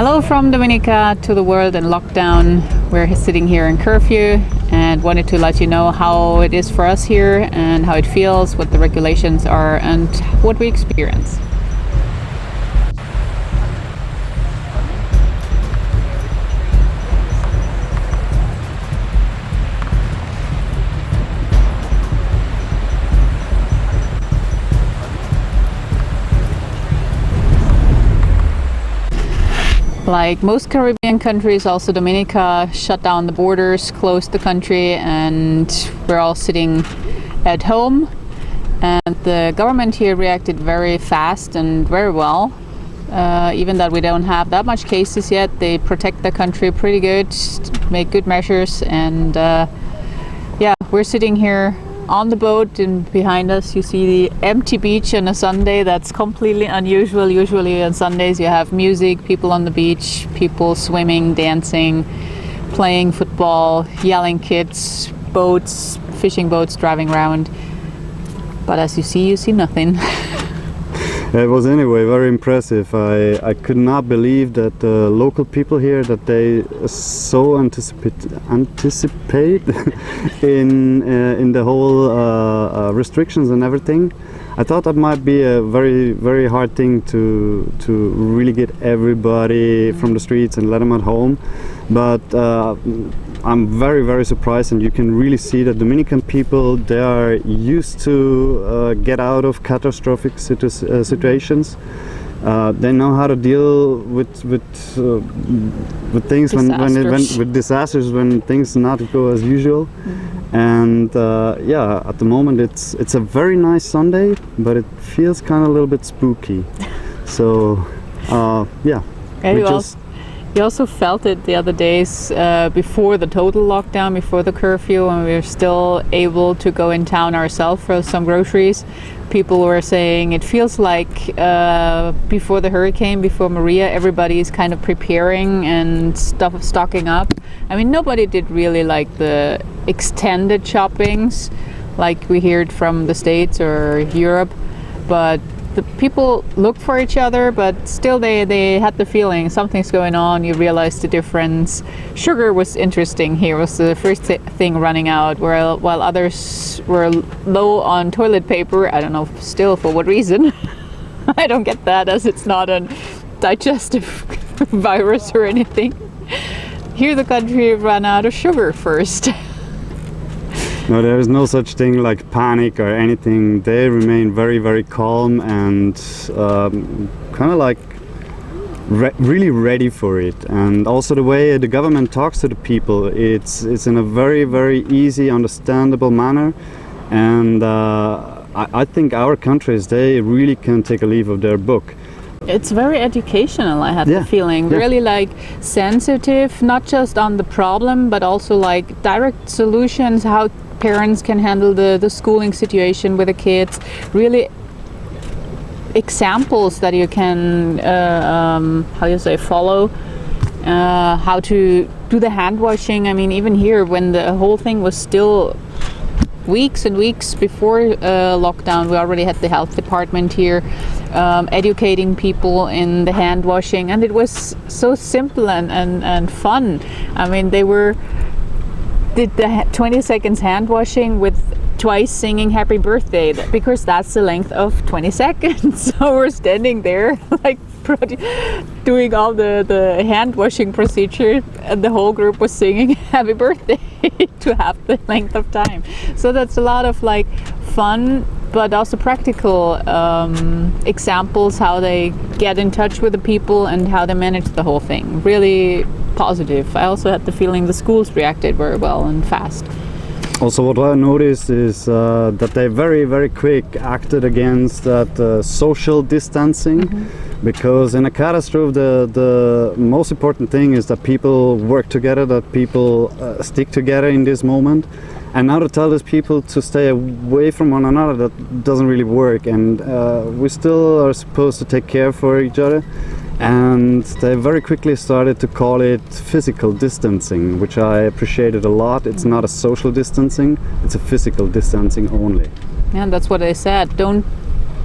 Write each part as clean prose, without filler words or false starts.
Hello from Dominica to the world in lockdown. We're sitting here in curfew and wanted to let you know how it is for us here and how it feels, what the regulations are and what we experience. Like most Caribbean countries, also Dominica shut down the borders, closed the country, and we're all sitting at home. And the government here reacted very fast and very well. Even that we don't have that much cases yet, they protect the country pretty good, make good measures, and yeah, we're sitting here on the boat, and behind us you see the empty beach on a Sunday. That's completely unusual. Usually on Sundays you have music, people on the beach, people swimming, dancing, playing football, yelling kids, boats, fishing boats driving around. But as you see nothing. It was anyway very impressive. I could not believe that the local people here, that they so anticipate in the whole restrictions and everything. I thought that might be a very hard thing to really get everybody from the streets and let them at home, but I'm very surprised, and you can really see that Dominican people, they are used to get out of catastrophic situations. They know how to deal with things with disasters when things not go as usual. And yeah, at the moment it's a very nice Sunday, but it feels kind of a little bit spooky. So yeah. You also felt it the other days before the total lockdown, before the curfew, and we were still able to go in town ourselves for some groceries. People were saying it feels like before the hurricane, before Maria, everybody is kind of preparing and stocking up. I mean, nobody did really like the extended shoppings like we heard from the States or Europe, but the people looked for each other, but still they had the feeling something's going on. You realized the difference. Sugar was interesting here, was the first thing running out, while others were low on toilet paper. I don't know still for what reason. I don't get that, as it's not a digestive virus or anything. Here the country ran out of sugar first. No, there is no such thing like panic or anything. They remain very calm and kind of like really ready for it. And also the way the government talks to the people, it's in a very easy, understandable manner. And I think our countries, they really can take a leaf of their book. It's very educational, I had the feeling. Yeah. Really like sensitive, not just on the problem, but also like direct solutions, how parents can handle the schooling situation with the kids. Really examples that you can, follow. How to do the hand washing. I mean, even here, when the whole thing was still weeks and weeks before lockdown, we already had the health department here educating people in the hand washing, and it was so simple and fun. I mean, they did the 20 seconds hand washing with twice singing happy birthday, because that's the length of 20 seconds. So we're standing there like doing all the hand washing procedure, and the whole group was singing happy birthday to have the length of time. So that's a lot of like fun, but also practical examples, how they get in touch with the people and how they manage the whole thing. Really positive. I also had the feeling the schools reacted very well and fast. Also, what I noticed is that they very quick acted against that social distancing, because in a catastrophe the most important thing is that people work together, that people stick together in this moment. And now to tell these people to stay away from one another, that doesn't really work. And we still are supposed to take care for each other. And they very quickly started to call it physical distancing, which I appreciated a lot. It's not a social distancing, it's a physical distancing only. Yeah, that's what they said. Don't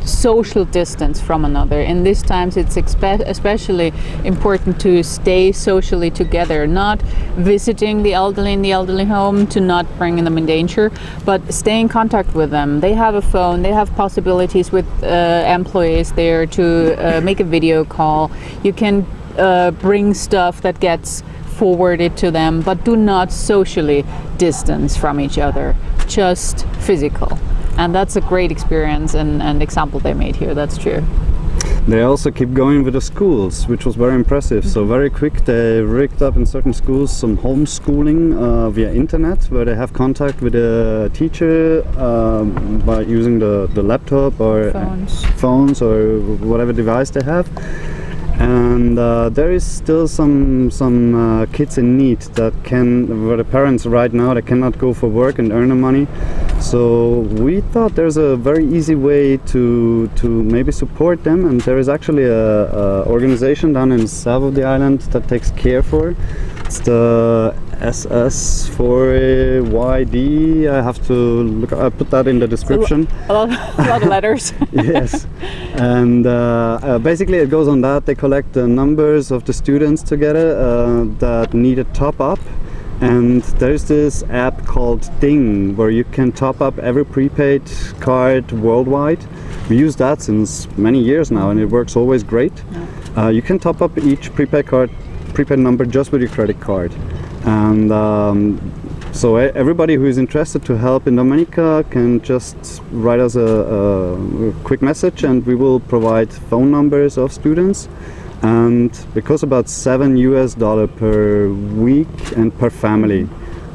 social distance from another. In these times, it's especially important to stay socially together, not visiting the elderly in the elderly home to not bring them in danger, but stay in contact with them. They have a phone, they have possibilities with employees there to make a video call. You can bring stuff that gets forwarded to them, but do not socially distance from each other, just physical. And that's a great experience and example they made here, that's true. They also keep going with the schools, which was very impressive. So very quick, they rigged up in certain schools some homeschooling via internet, where they have contact with a teacher by using the laptop or phones or whatever device they have. And there is still some kids in need where the parents right now they cannot go for work and earn the money. So we thought there's a very easy way to maybe support them, and there is actually a organization down in the south of the island that takes care for. It's the SS4YD. I have to look. I put that in the description. A lot of letters. Yes, and basically it goes on that. They collect the numbers of the students together that need a top up. And there's this app called Ding, where you can top up every prepaid card worldwide. We use that since many years now, and it works always great. Yeah. You can top up each prepaid number just with your credit card. And so everybody who is interested to help in Dominica can just write us a quick message, and we will provide phone numbers of students. And because about $7 per week and per family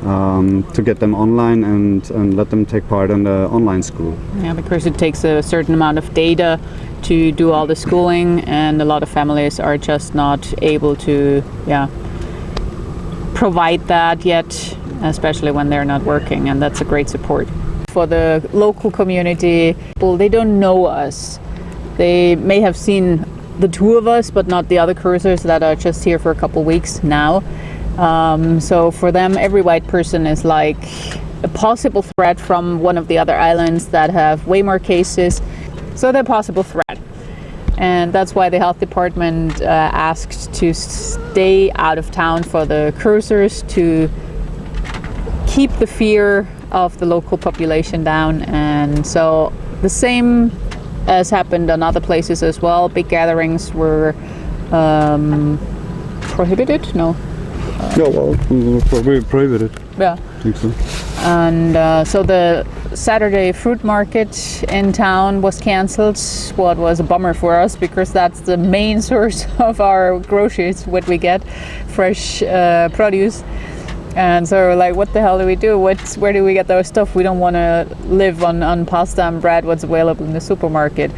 to get them online and let them take part in the online school. Yeah, because it takes a certain amount of data to do all the schooling, and a lot of families are just not able to provide that yet, especially when they're not working, and that's a great support. For the local community, well, they don't know us. They may have seen the two of us, but not the other cruisers that are just here for a couple weeks now. So for them, every white person is like a possible threat from one of the other islands that have way more cases. So they're a possible threat. And that's why the health department asked to stay out of town for the cruisers, to keep the fear of the local population down. And so the same as happened on other places as well. Big gatherings were prohibited? No. Yeah, well, probably prohibited. Yeah. I think so. And so the Saturday fruit market in town was cancelled, what was a bummer for us, because that's the main source of our groceries, what we get, fresh produce. And so we're like, what the hell do we do? Where do we get those stuff? We don't want to live on pasta and bread, what's available in the supermarket.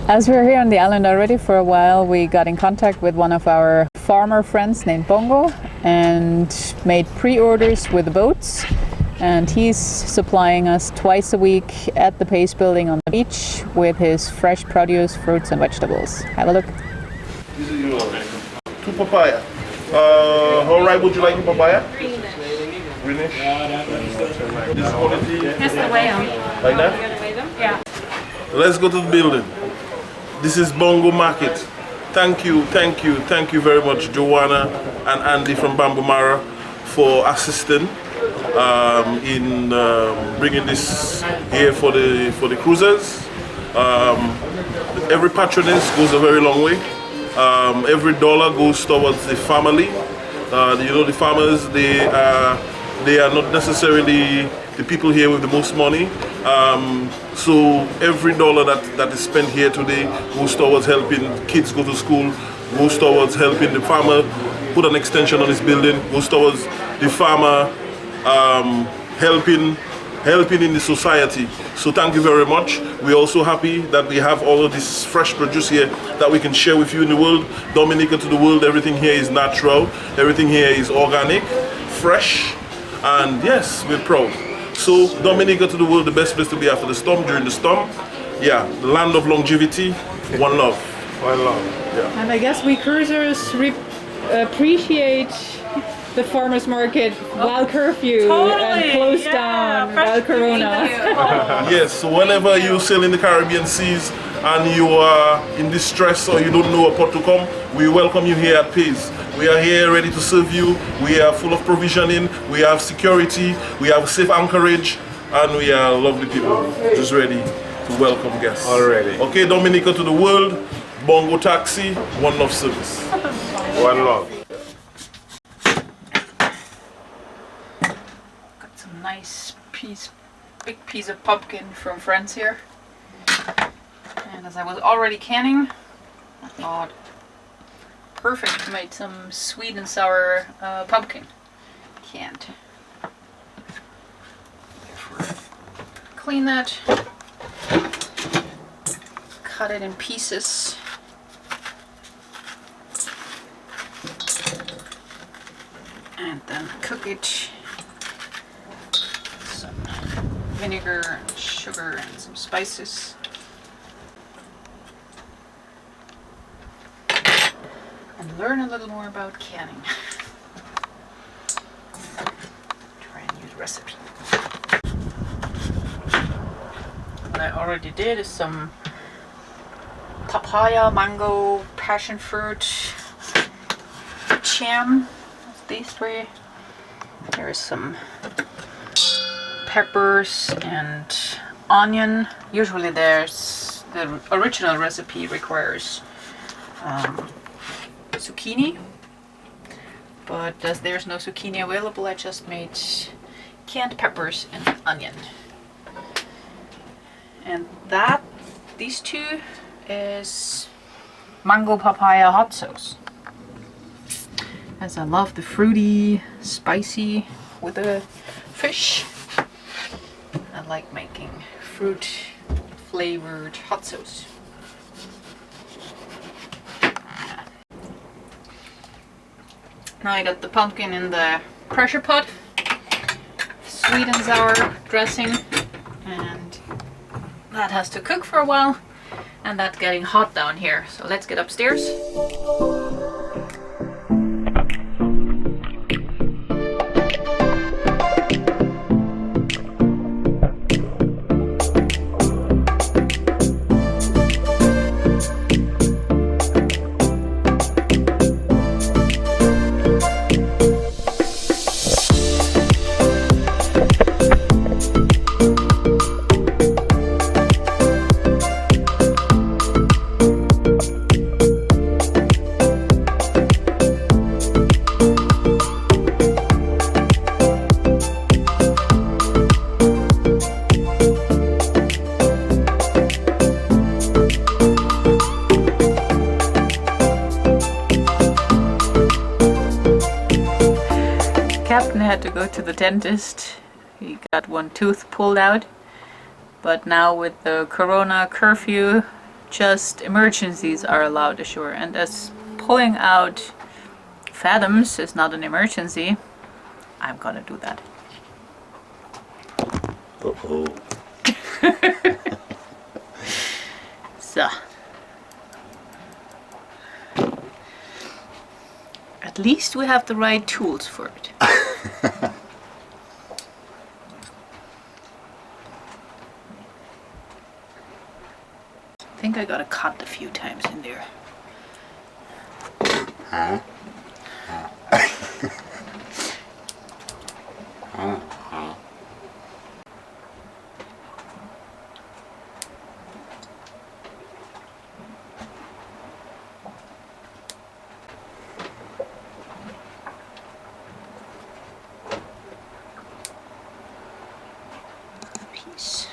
As we're here on the island already for a while, we got in contact with one of our farmer friends named Bongo and made pre-orders with the boats. And he's supplying us twice a week at the Pace building on the beach with his fresh produce, fruits and vegetables. Have a look. This is yours. 2 papaya. How ripe would you like the papaya? Greenish. This quality. Has to weigh them. Like that? Yeah. Let's go to the building. This is Bongo Market. Thank you very much, Joanna and Andy from Bambamara, for assisting in bringing this here for the cruisers. Every patronage goes a very long way. Every dollar goes towards the family. The farmers, they are not necessarily the people here with the most money. So every dollar that is spent here today goes towards helping kids go to school, goes towards helping the farmer put an extension on his building, goes towards the farmer helping in the society. So thank you very much. We're also happy that we have all of this fresh produce here that we can share with you in the world. Dominica to the world, everything here is natural, everything here is organic, fresh, and yes, we're proud. So Dominica to the world, the best place to be after the storm, during the storm. Yeah, the land of longevity, one love. One love, yeah. And I guess we cruisers appreciate the farmers market while curfew and closed down while Corona. Yes, so whenever you sail in the Caribbean seas and you are in distress or you don't know what pot to come, we welcome you here at Pace. We are here ready to serve you. We are full of provisioning. We have security. We have safe anchorage, and we are lovely people just ready to welcome guests. Already. Okay, Dominica to the world. Bongo taxi. One love service. One love. Got some nice big piece of pumpkin from friends here. And as I was already canning, I thought perfect to make some sweet and sour pumpkin canned. Clean that, cut it in pieces. And then cook it. Some vinegar and sugar and some spices. And learn a little more about canning. Try and use recipe. What I already did is some papaya, mango, passion fruit, jam. That's these three. There's some peppers and onion. Usually there's the original recipe requires zucchini, but as there's no zucchini available, I just made canned peppers and onion. And these two is mango papaya hot sauce. As I love the fruity, spicy with the fish, I like making fruit flavored hot sauce. Now I got the pumpkin in the pressure pot, sweet and sour dressing, and that has to cook for a while, and that's getting hot down here. So let's get upstairs. Captain had to go to the dentist. He got one tooth pulled out. But now with the corona curfew, just emergencies are allowed ashore. And as pulling out fadoms is not an emergency, I'm gonna do that. Uh-oh. So. At least we have the right tools for it. I think I got a cut a few times in there. Huh? Piece.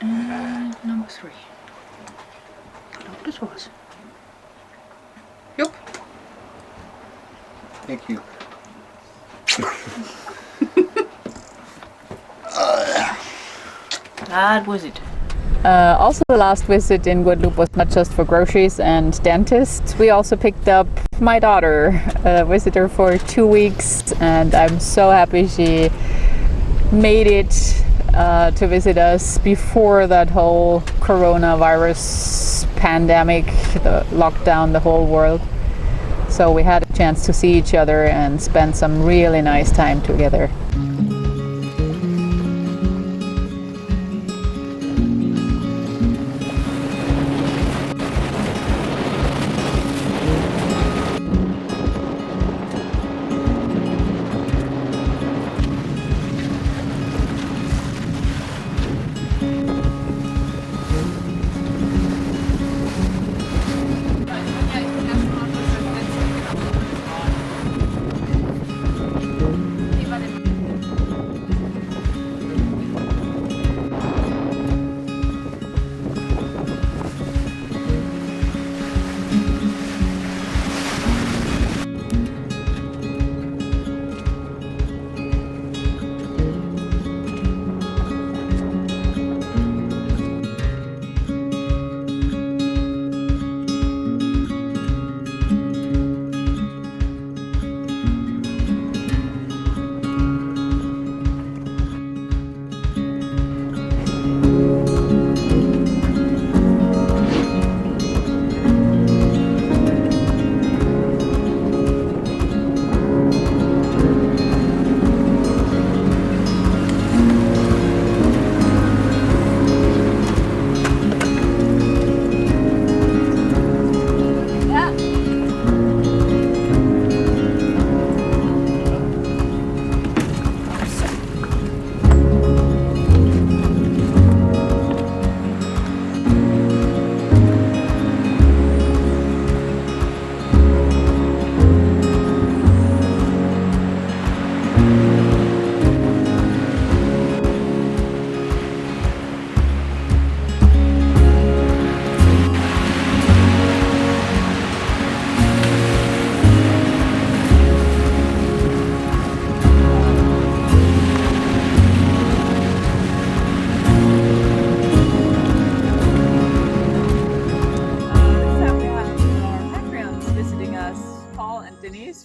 And number 3. I don't know what this was. Yep. Thank you. That was it. Also, the last visit in Guadeloupe was not just for groceries and dentists. We also picked up my daughter, a visitor for 2 weeks, and I'm so happy she made it to visit us before that whole coronavirus pandemic, the lockdown, the whole world. So we had a chance to see each other and spend some really nice time together.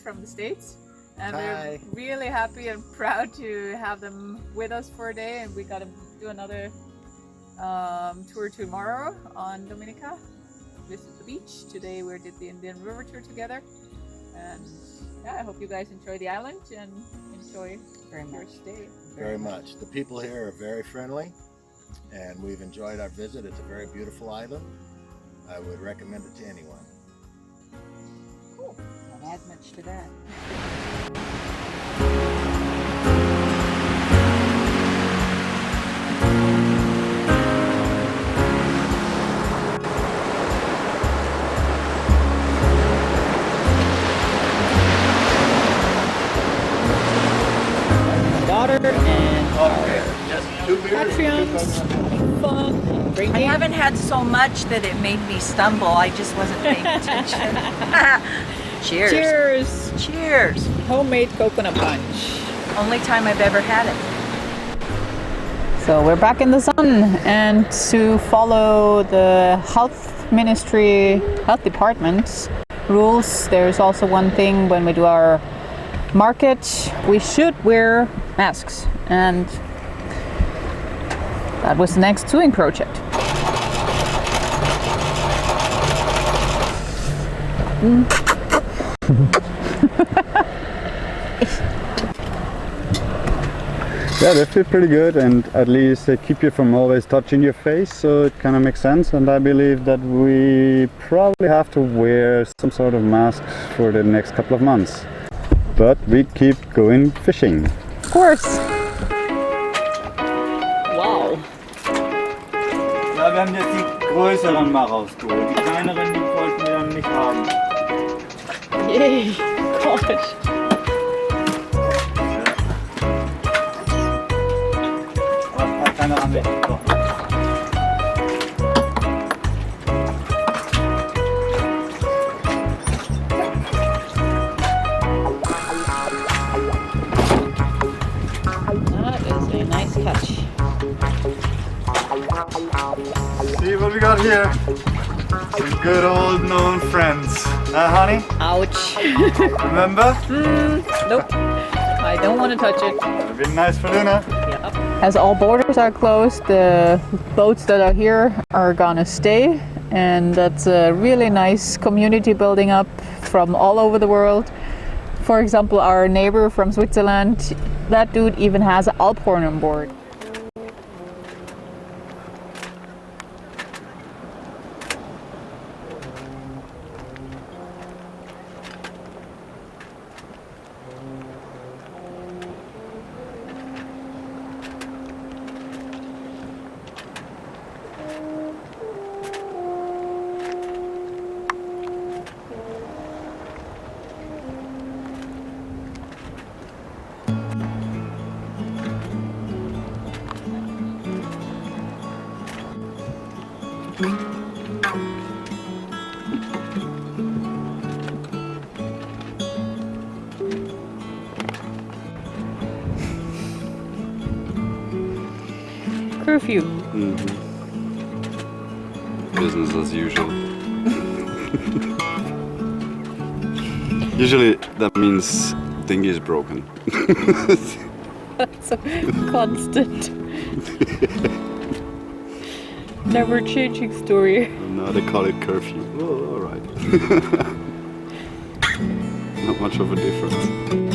From the States, and we're really happy and proud to have them with us for a day, and we got to do another tour tomorrow on Dominica, visit the beach. Today we did the Indian River tour together, and yeah, I hope you guys enjoy the island and enjoy your stay. Very much. The people here are very friendly, and we've enjoyed our visit. It's a very beautiful island. I would recommend it to anyone. Cool. Don't add much to that. Daughter and Patreons, fun, drinking. I haven't had so much that it made me stumble. I just wasn't paying attention. Cheers. Cheers. Cheers. Homemade coconut punch. Only time I've ever had it. So we're back in the sun, and to follow the health ministry, health department's rules, there's also one thing: when we do our market, we should wear masks, and that was the next doing project. Yeah, they feel pretty good, and at least they keep you from always touching your face, so it kind of makes sense. And I believe that we probably have to wear some sort of masks for the next couple of months. But we keep going fishing. Of course. Wow. Ja, wir haben jetzt die größeren mal rausgeholt. Die kleineren, die wollten wir dann nicht haben. Yay. Gosh. Keiner haben wir. So. That is a nice catch. See what we got here? Some good old known friends. Honey? Ouch. Remember? Nope. I don't want to touch it. It'd be nice for dinner. Yep. As all borders are closed, the boats that are here are gonna stay, and that's a really nice community building up. from all over the world. For example, our neighbor from Switzerland, that dude even has an Alphorn on board. Curfew. Business as usual. Usually that means dinghy is broken. So constant. Never changing story. Now they call it curfew. Oh, alright. Not much of a difference.